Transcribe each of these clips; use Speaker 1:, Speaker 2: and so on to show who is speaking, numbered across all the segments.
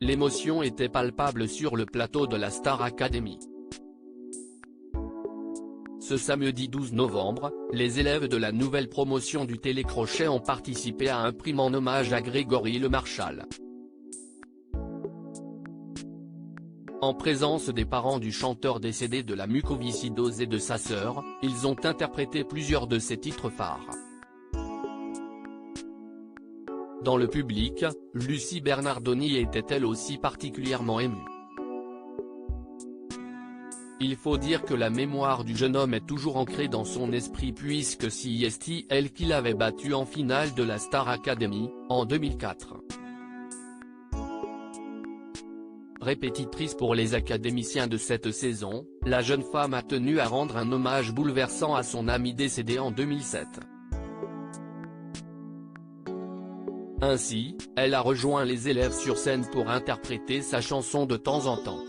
Speaker 1: L'émotion était palpable sur le plateau de la Star Academy. Ce samedi 12 novembre, les élèves de la nouvelle promotion du télécrochet ont participé à un prime en hommage à Grégory Lemarchal. En présence des parents du chanteur décédé de la mucoviscidose et de sa sœur, ils ont interprété plusieurs de ses titres phares. Dans le public, Lucie Bernardoni était elle aussi particulièrement émue. Il faut dire que la mémoire du jeune homme est toujours ancrée dans son esprit puisque c'est elle qui l'avait battu en finale de la Star Academy, en 2004. Répétitrice pour les académiciens de cette saison, la jeune femme a tenu à rendre un hommage bouleversant à son ami décédé en 2007. Ainsi, elle a rejoint les élèves sur scène pour interpréter sa chanson de temps en temps.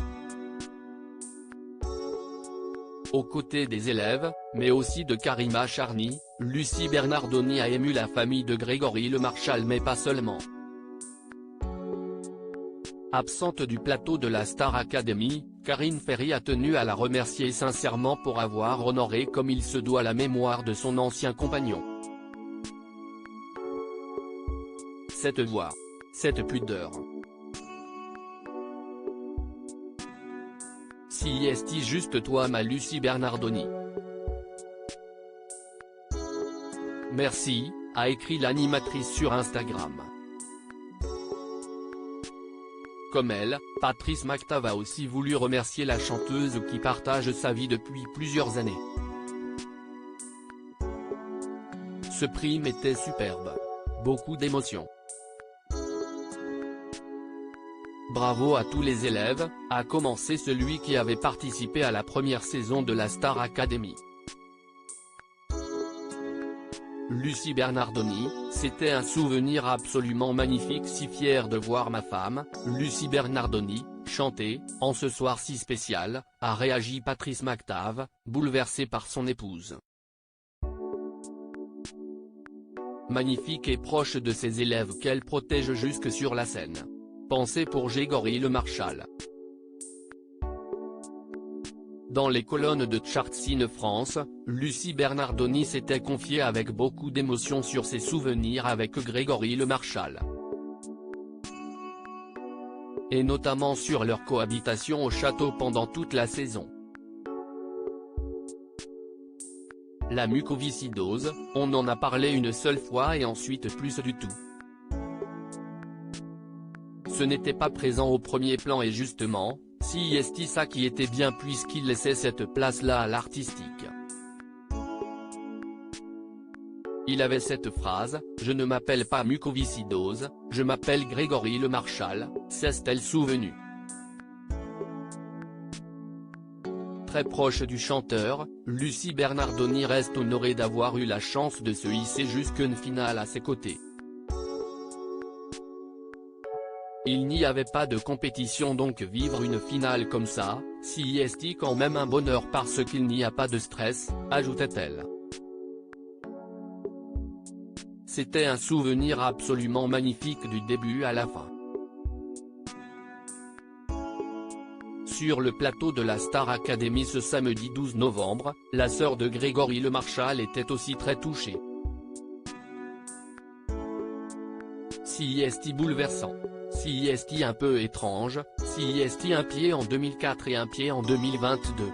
Speaker 1: Aux côtés des élèves, mais aussi de Karima Charny, Lucie Bernardoni a ému la famille de Grégory Lemarchal mais pas seulement. Absente du plateau de la Star Academy, Karine Ferry a tenu à la remercier sincèrement pour avoir honoré comme il se doit la mémoire de son ancien compagnon. Cette voix, cette pudeur. C'est juste toi ma Lucie Bernardoni. Merci, a écrit l'animatrice sur Instagram. Comme elle, Patrice McTav a aussi voulu remercier la chanteuse qui partage sa vie depuis plusieurs années. Ce prime était superbe. Beaucoup d'émotions. Bravo à tous les élèves, a commencé celui qui avait participé à la première saison de la Star Academy. Lucie Bernardoni, c'était un souvenir absolument magnifique, si fière de voir ma femme, Lucie Bernardoni, chanter, en ce soir si spécial, a réagi Patrice McTav, bouleversé par son épouse. Magnifique et proche de ses élèves qu'elle protège jusque sur la scène. Pensée pour Grégory Lemarchal. Dans les colonnes de Chartsine France, Lucie Bernardoni s'était confiée avec beaucoup d'émotion sur ses souvenirs avec Grégory Lemarchal. Et notamment sur leur cohabitation au château pendant toute la saison. La mucoviscidose, on en a parlé une seule fois et ensuite plus du tout. Ce n'était pas présent au premier plan et justement, c'est ça qui était bien puisqu'il laissait cette place-là à l'artistique. Il avait cette phrase, je ne m'appelle pas mucoviscidose, je m'appelle Grégory Lemarchal, s'est-elle souvenue. Très proche du chanteur, Lucie Bernardoni reste honorée d'avoir eu la chance de se hisser jusqu'à une finale à ses côtés. Il n'y avait pas de compétition donc vivre une finale comme ça, c'est quand même un bonheur parce qu'il n'y a pas de stress, ajoutait-elle. C'était un souvenir absolument magnifique du début à la fin. Sur le plateau de la Star Academy ce samedi 12 novembre, la sœur de Grégory Lemarchal était aussi très touchée. C'est bouleversant. C'est un peu étrange, c'est un pied en 2004 et un pied en 2022.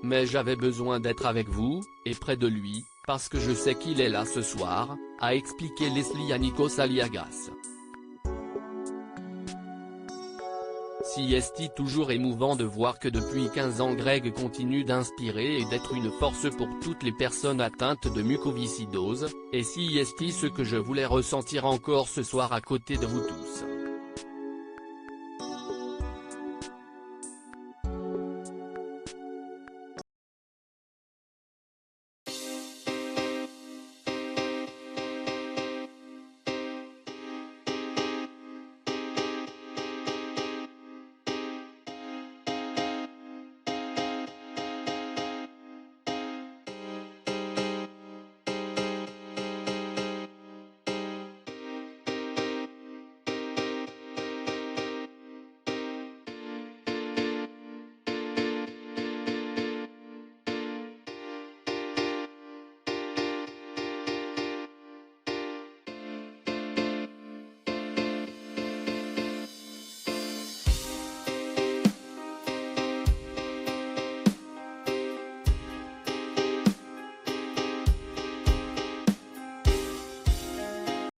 Speaker 1: Mais j'avais besoin d'être avec vous, et près de lui, parce que je sais qu'il est là ce soir, a expliqué Leslie Anikos Aliagas. C'est toujours émouvant de voir que depuis 15 ans Greg continue d'inspirer et d'être une force pour toutes les personnes atteintes de mucoviscidose, et c'est ce que je voulais ressentir encore ce soir à côté de vous tous.